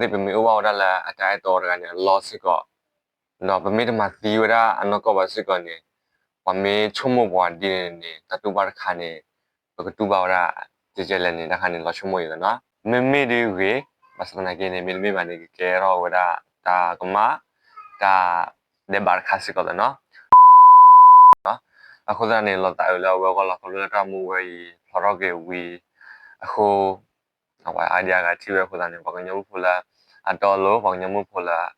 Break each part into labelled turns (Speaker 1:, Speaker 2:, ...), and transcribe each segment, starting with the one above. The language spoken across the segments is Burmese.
Speaker 1: te pe mi uwa ora la atai to ora ne loss ko no pe mi de ma ti ora ano ko ba si ko ne pa me chomo bwa di ne ta tu bar kha ne ko tu ba ora je je le ne da kha ne lo chomo yo no me me de we ba sa na ke ne me ba ne ke ro ora ta ko ma ta de bar kha si ko no no ako da ne lo ta lo we ko lo ko lo ta mu we lo ke we ako awai idea ga ti we ko da ne ba ko nyu fu la a to lo ba nyu mu fu la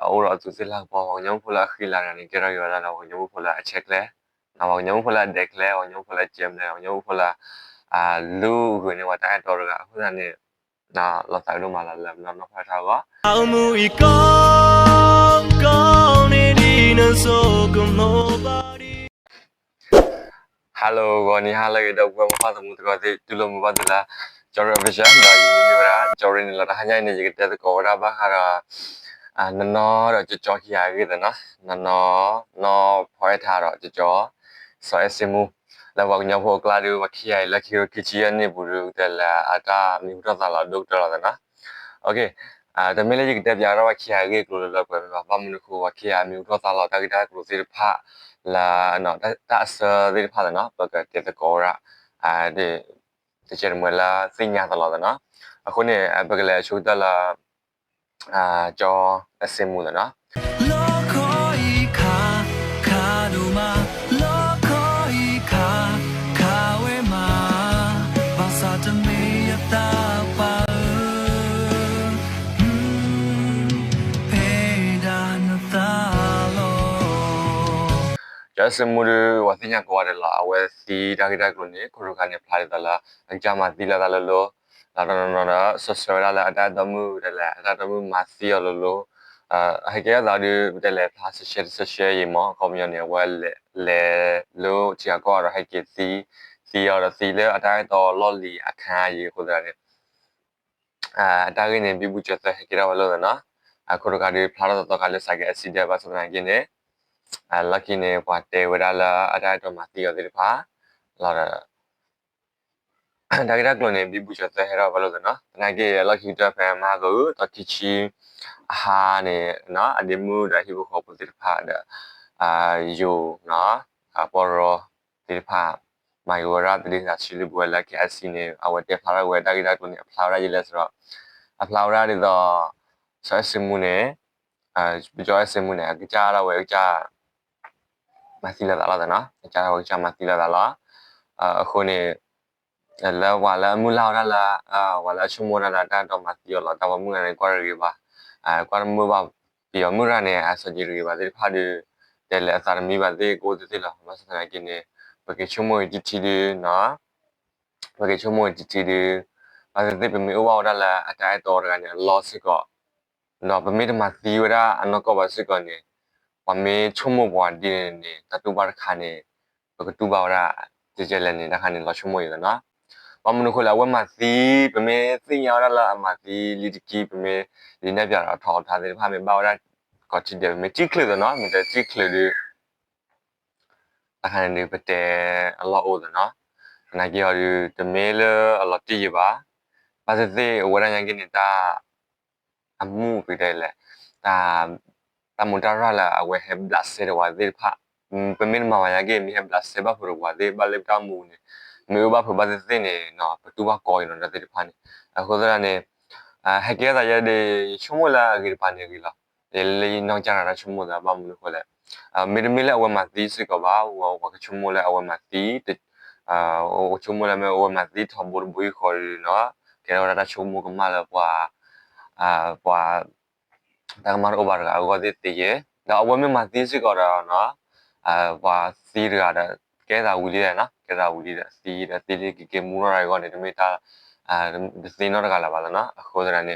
Speaker 1: ora tu se la ba nyu fu la khi la ne ke ro yo la ba nyu fu la a check le na ba nyu fu la deck le ba nyu fu la gem le ba nyu fu la lu ko ne wa ta to ga ko da ne na lo ta lo ma la la no fa tha ba
Speaker 2: mu I con ne di no so como
Speaker 1: Hello ကိုနီဟာလေတော့ဘယ်မှာဖတ်မှုတကတဲ့တူလို့မပါဒလားကျော်ရဗရှာဒါယင်းမျိုးရာကျော်ရင်းလာတာဟညိုင်းနေကြတဲ့ကောရာဘာခရာနော်တော့ကြောခီယာခဲ့တယ်နော်ဖွဲထားတော့ကြောဆွဲစမှုแล้วว่าညဖို့ကလာဒီဝခီယာလက်ခီရခီချီယနေဘူးတဲ့လာအတာမြို့တော်လာဒုတ်တော်လာနော်โอเคတမလေးကြီးတက်ပြတော့ခီယာခဲ့ကိုလောပဲဘာမလို့ခီယာမြို့တော်လာတာကကိုစီဖာလာနော်တာဆာဒီဖာနော်ပကတဲ့ကောရာဒီတချင်မလာစညာတလာနော်အခုနေပကလေချိုတလာကျော်အစင်မူနော်
Speaker 2: lo koi ka do ma lo koi ka we ma ba sa de me ya ta pa pe da na ta lo
Speaker 1: ကျစမှုရဝသိညာကွာတယ်လားအဝဲစီတာဂိတာကလို့နေခရုကနေဖလာတယ်လားအကြမှာတီလာတယ်လို့လာတော့ဆော့ဆော်လာအတာတမှုတယ်လားအတာတမှုမစီရလို့ဟဲ့ကဲလာဒီတယ်လေဖလာဆက်ရှယ်ရေမောကွန်မြူနီဝဲလေလို့ချာကောရဟဲ့ကစီရစီလေအတာတော့လော်လီအခါရေခုဒါလေအတာကနေပြဘူးချက်ဟဲ့ကဲရဝလို့နော်ခရုကဒီဖလာတော့ကလည်းစကားအစီတဲ့ပါစနာကင်းနေlucky နေကွာတဲဝရလာအတာတော့မတီရတဲ့ဖာလာဒါကြကလည်းနေပြီးဘူးချက်ဟဲရဘာလို့နော်နာကေ lucky တော့ဖဲမှာကိုတော့တီချီဟာနေနော်အဒီမူဒါဟိဘခေါ်ပတိဖာဒါယိုနော်ပေါ်ရောတိဖာမိုင်ဝရတတိစာချီလဘွယ်လက်ကအစီနေအဝတ်တဖာရဝဲဒါကြကလည်းအဖလာရရလဲဆိုတော့အဖလာရတဲ့တော့ဆွဲစမှုနေပြောစမှုနေအကြရဝဲအကြမစီလာလာနော်အကြဝဲကြမစီလာလာအခုနေလာဝါလာမူလာရလာဝါလာချုံမရလာတာတော့မစီရလာတော့မှုနေကွာရီပါကွာမှုပါပြီးမှုရနေအစကြီးရီပါဒီဖာဒီတယ်လေအစာမီပါဒီကိုဒီလာမစနာကင်းနေပကေချုံမတီတီနော်ပကေချုံမတီတီအဲ့ဒါဒီပမီဝါရလာအတိုင်းတော်ရကနေ loss ကောနော်ပမီတမစီရအနောကဘာစကောနေပမေချုံမဘွားဒီနေတတူပါခါနေပကတူပါရကြကြလည်းနေတာခါနေလောချုံမရနော်ဘာမနခုလာဝမစီပမေသိညာရလာအမစီလီတကီပမေဒီနေပြတာထောက်ထားတယ်ဖာမေဘာရကောချီတယ်မေချိကလေနော်မေချိကလေဒီအခါနေပတဲ့အလောအိုးနော်နာကြီးရတမေလအလောတီပါပါစေဝရညာကိနေတာအမှုပြတယ်လေတာတမတရလာအဝဲဟဘလတ်စေဝါဒီဖာပမင်းမဝါယာကေမီဟဘလတ်စေဘာဖရဝါဒီဘလက်တမှုနေမေဘာဖဘာစေနေနော်ပတူဘာကိုင်းနော်တဲ့ဖာနေအခုဒရနေဟက်ကဲတာရတဲ့ချုံမလာဂိဖာနေဂီလာလေနော်ကြတာချုံမလာဘာမလို့ခေါ်လဲမေရမီလာဝမတီစကဘာဝကချုံမလာဝမတီချုံမလာမေဝမတီထဘောဘူခေါ်နော်ကဲရတာချုံမကမလာပွာပွာဒါမှမဟုတ်ဘာကအော်ဒီတည်းဒါအဝမမတီစကရနော်ဘာစီရတာကဲတာဝူလေးနော်ကဲတာဝူလေးစီရတီလေးကမူရရိုကနေတမေတာဒီနော်ကလာပါလားနော်အခုဒရနေ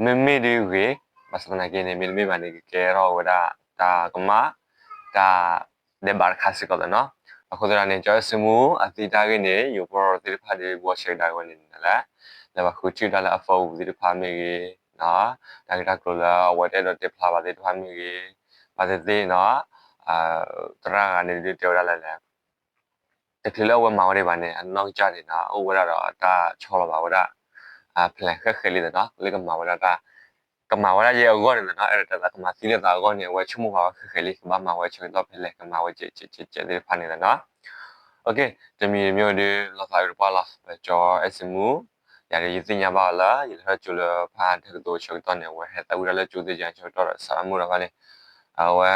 Speaker 1: မမေဒီဝေမစနာကနေမေမေမနေကဲရောဝဒါတာကမတာဒေဘာခါစကောနော်အခုဒရနေကျော်စမှုအတီတာကနေယူပေါ်တိဖာဒီဘောရှိတာဝင်နေလားလည်းခုချီတာလာအဖော်ဒီဖာမေနော်ဒါကကလာဝတ်တဲ့တက်ဖလာပါတဲ့ဖာမေပါတဲ့နော်တရာကနေဒီတောရလာလဲတကယ်လို့ဝမောင်ရပါနဲ့အနောက်ကြတယ်နော်အိုဝရတော့တာချောလာပါဝရ plan ခက်ခဲလေးနော်လေကမာဝရတာကမာဝရရဲ့အောနေနော်အဲ့ဒါကမာစီလက်တာအောနေဝဲချုံမပါခက်ခဲလေးကမာဝဲချုံတော့ဖလဲကမာဝဲချေတဲ့ဖာနေနော်โอเคတမီမျိုးဒီလာဖိုင်ရပါလာကြောအစမူရရည်စညာပါလားရထကျလဖာတဲ့တော့ချုံတော့နေဝဲဟဲ့တူရလဲကျိုးစကြချုံတော့ဆာမူရပါလေအဝဲ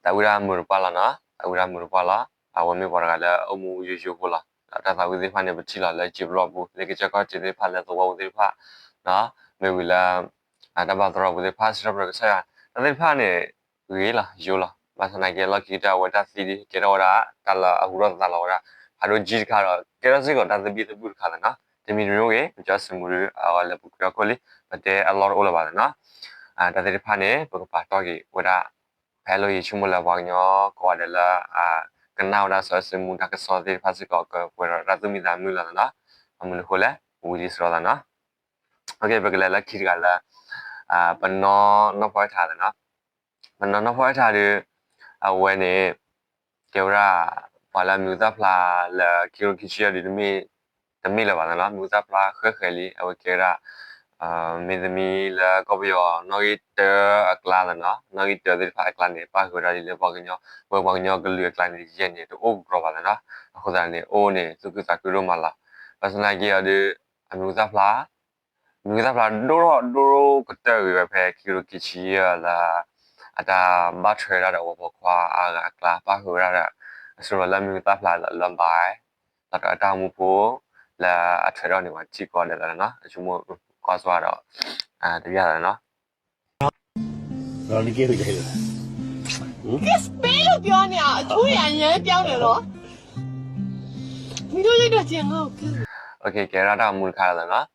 Speaker 1: တူရမူရပါလားနော်တူရမူရပါလားအဝဲမေပေါ်ကလည်းအမှုယူယူကိုလားဒါသာဝိသေဖာနေပတိလာလဲကြည့်ဘလော့ဘူးလေကချက်ကောကျေဖာလဲတော့ဝိသေဖာနော်မေဝီလာတဘာတော့ဝိသေဖာစရဘရကဆရာတဲ့ဖာနေရေးလားယူလားဘာစနိုင်ကလကီတာဝတာစီဒီကေရောရာတလာအဟူရတလာဝရာအလိုဂျီခါတော့ကေရစီကတသဘီတပူခါလာနော်တမီမျိုးရဲ့ဂျတ်စမူရအဝါလပုကရကိုလီဘတဲအလော်အိုလာပါနော်ဒါတဲ့ဖာနေဘကပါတော့ကြီးဝတာဖဲလို့ရချုံမလာဝါညောကောတယ်လာကနောက်ဒါဆောစမူတကဆောတဲ့ဖာစကောကဝရရသမီဒါမူလာနော်အမလို့ခိုလဲဝီဒီစရောလာနော်โอเคဘကလည်းခိကလာပနောနော်ဖွားထားတယ်နော်ပနောနော်ဖွားထားတယ်အဝဲနေကျော်ရာပါလာမြူဇာဖလာလာကီရိုကီချီယာဒီမီတမီလာပါနော်မြူဇာဖလာခက်ခဲလီအဝဲကေရာမေသမီလာကောပယောနော်ဂီတအကလာနော်နော်ဂီတဒီဖာအကလာနေပါခရာဒီလေပေါ့ကညောဝဲပေါ့ကညောကလူအကလာနေရနေတော့အိုဂရောပါနော်အခုဒါနေအိုနေစုကစားကရိုမလာပစနာကီယာဒီအမြူဇာဖလာမြူဇာဖလာဒိုရိုကတဲရဖဲကီရိုကီချီယာလာအတာဘတ်ထရရာတော့ဘောခွာအာကလာပါခရာရာဆိုတော့လာမြူဇာဖလာလမ်ဘိုင်တော့အတာမူဖို့လာအထရတော့နေမှာကြည့်ကောတယ်နော်အချုံမကွာစွာတော့တပြရတယ်နော်
Speaker 3: တော့ဒီကေရခဲ့တယ်
Speaker 4: Kiss ပေးလို့ပြောနေတာအချိုးရအရင်ပြောင်းတယ်နော်ဒီလိုရတဲ့ကျင်ဟုတ် kiss
Speaker 1: Okay ကဲရတာမူခါရနော်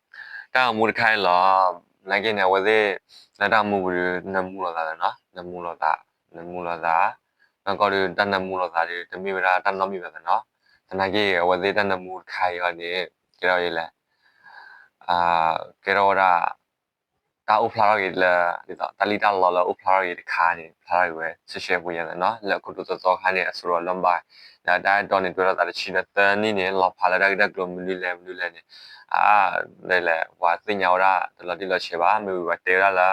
Speaker 1: တာမူခိုင်လောနိုင်ကနေဝသေးလက်တာမူရနမူလောတာနော်နမူလောတာနောက်ကောတန်နမူလောတာဒီတမီဝရတန်တော်မီပဲနော်တနကြီးဝသေးတန်နမူခိုင်ရနေကြရရလဲကဲရတာတာဥဖလာရီလာဒီတော့တလီတာလောလဥဖလာရီခါနေဖလာရီဝဲဆက်ရှယ်ပွေရတယ်နော်လက်ကုတ်တော့ခါနေအစရောလမ်ဘိုင်ဒါတော့နေတွေ့တော့တာချီတဲ့တန်နေနေလောဖလာတဲ့ကလိုမလူလဲနေလဲဝါစညာရာတလတိလချေပါမေဝတေရလာ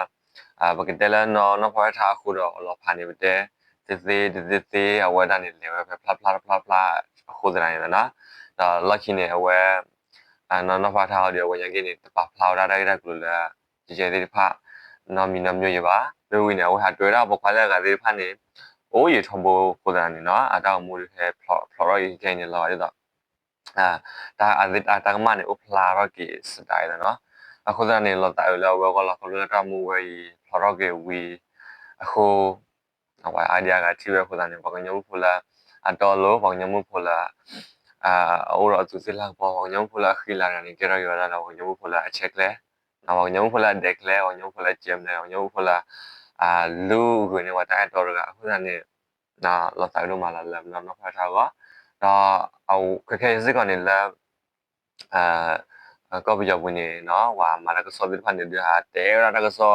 Speaker 1: ဘကတဲလနော်ဖွားထားခုတော့လောဖာနေတဲ့ဒီအဝဲတာနေလေဖလာခုဒတိုင်းနော်ဒါ lucky နေအဝဲနော်ဖွားထားတယ်ဝညာကနေပါဖလာရာတဲ့ကလိုလဲကြည်တဲ့ဖာနော်မီနမျိုးရပါမေဝီနေဝဟာတွေ့တော့ဘခွာတဲ့ကလေးဖာနေအိုးရထုံဖို့ခုဒတိုင်းနော်အတောင်မူရဖဖလော်ရီကင်းနေလောရတော့ဒါအတကမနေဥပလာရကေစတိုင်နော်အခုဒါနေလောတိုင်လောဝကလာခလတာမူဝဲဖရကေဝီအခုအဝိုင်အိုင်ဒီယာကတိဝဲခုဒါနေဘကညမဖလာအတော်လောဘကညမဖလာအော်ရသူစလာဘောဘကညမဖလာခီလာနေကြရရလာဘကညမဖလာအချက်လဲနော်ဘကညမဖလာဒက်လဲဘကညမဖလာဂျမ်လဲဘကညမဖလာလူကိုနေဝတိုင်တော်ကအခုဒါနေနော်လောတိုင်လို့မလာလဲနော်ဖတ်ထားပါတော့အခက်ခဲစစ်ကနေလဲကောပီကြောင့်ဝင်နေနော်ဟွာမာရကစောဒီဖန်နေတဲ့ဟာတဲရတာကစော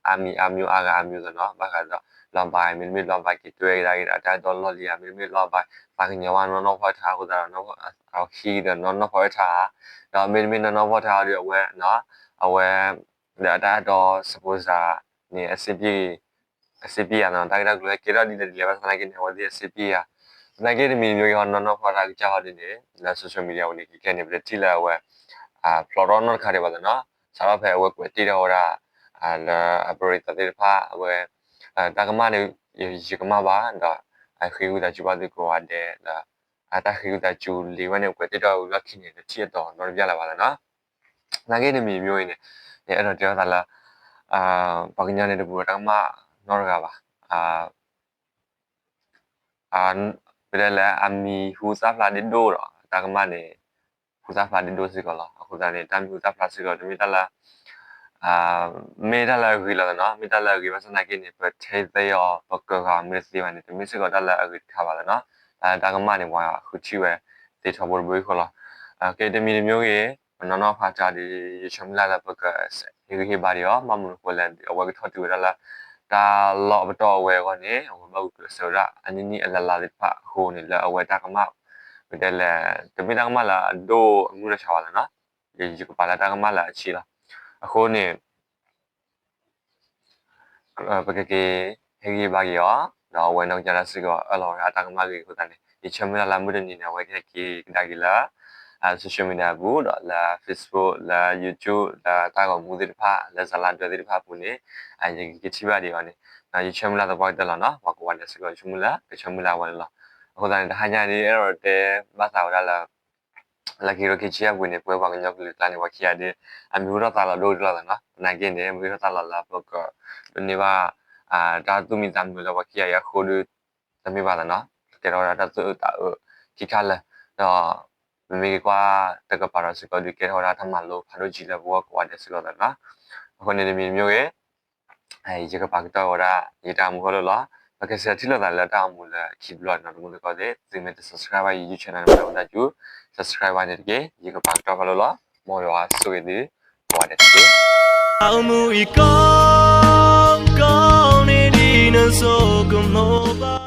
Speaker 1: အမီဆိုနော်ဘာခါတော့လမ်ဘိုင်မီလမ်ဘိုင်ကတွေ့ရတာတာဒေါ်လာလီယာမီလမ်ဘိုင်ဘာကညဝနော်ဖွားထားကိုဒါနော်အော်ခီတဲ့နော်ဖွားထားတော့မီနော်ဖွားထားရဝဲနော်အဝဲဒါတော့ suppose နေ SCP ရနော်တိုက်တော့ကကေရဒီလေဘာစနာကနေဝဒီ SCP ရနိုင်ကေမီမျိုးရောနော်ဖွားထားကြဟုတ်တယ်လာ social media ဝင်ကြီးကနေပြတိလာဝဲဖလော်ရောနော်ခါရပါတော့နော်ဆာဖဲဝဲကွတီရောရာလာအပရိသတိဖာဝဲတာကမနေရေကမပါတော့ခေဦးတာချပါတဲ့ကိုအတဲ့လာအတာခေဦးတာချူလေးဝဲနေကွတီတော့လက်ခိနေတဲ့ချစ်တော့တော့ပြလာပါလားနော်နိုင်ကေမီမျိုးနေအဲ့တော့ပြောတာလားဘာကညာနေတဲ့ဘူတာကမနော်ကပါပြလဲလာအမီဟူစာဖလာဒီဒိုတော့တာကမနေဟူစာဖလာဒီဒိုစီကောလားအခုဒါနေတမ်ဟူစာဖလာစီကောတမီတလာမေတလာဂီလာနော်မေတလာဂီဘာစနာကိနေပထေသေးရောဘကကမစ်စီဝနေတမီစီကောတလာအဂီခါပါလားနော်တာကမနေဝါခုချီဝဲတေချဘောဘွေးခေါ်လားကေတမီမျိုးကြီးနော်ဖာချာဒီချမ်လာလာဘကဒီဟေဘာရီရောမမလို့လန်အဝကထတူရလာဒါလော့ဘတော်ဝဲကောနေဟိုမဟုတ်ဆိုရအနည်းနည်းအလလာလေးဖဟိုနေလာအဝဲတာကမပြတယ်လေတမီတာကမလာဒိုအမှုရချပါလားနော် ဒီကပါလာတာကမလာချီလာအခုနေပကကေဟေကြီးဘာကြီးရောတော့ဝဲတော့ကြရစကောအလောရတာကမကြီးကိုတန်ဒီချမလာမှုတဲ့နေနဲ့ဝဲကေဒါကြီးလာsocial media ဘူးတော့လာ Facebook လာ YouTube လာတာကမှုတဲ့ဖာလာဇလာတဲ့တဲ့ဖာပုန်နေကချိပါဒီရောနေဒီချမလာတော့ပေါ့တယ်လားနော်ဘာကိုဝါလက်စကောချမလာချမလာဝဲလားအခုတန်တဟာညာနေအဲ့တော့တဲမသာဝရလာလာကီရိုကီချီယာဝင်နေပွဲပါကညောက်ကလေးတန်နေဝခီရတဲ့အမျိုးတော့တာလာလို့လာနော်နိုင်ကင်းနေမျိုးတော့တာလာဘကနေပါဒါသူမိသားမျိုးတော့ဝခီရရခိုးလို့သမီးပါလားနော်ကဲတော့ဒါသူတာခိခါလာတော့မေကွာတကပါရစကဒီကေဟောရာထမလို့ဖာလို့ကြည့်လဲဘောကွာတဲ့စလို့နော်အခုနေမျိုးရဲ့ဒီကပါကတော့ရာဒီတာမဟုတ်လို့လားဘကစတိလို့လာတာမူလာခိဘလော့နော်မလို့ကောတဲ့ဒီမဲ့ subscribe YouTube channel မှာတော့ကြည့် subscribe နေတကယ်ဒီကပါတော့ဘာလို့လားမော်ရွာဆိုရည်ကွာတဲ့တကယ်
Speaker 2: အောင်မူဤကောင်းကောင်းနေဒီနဆိုကမောပါ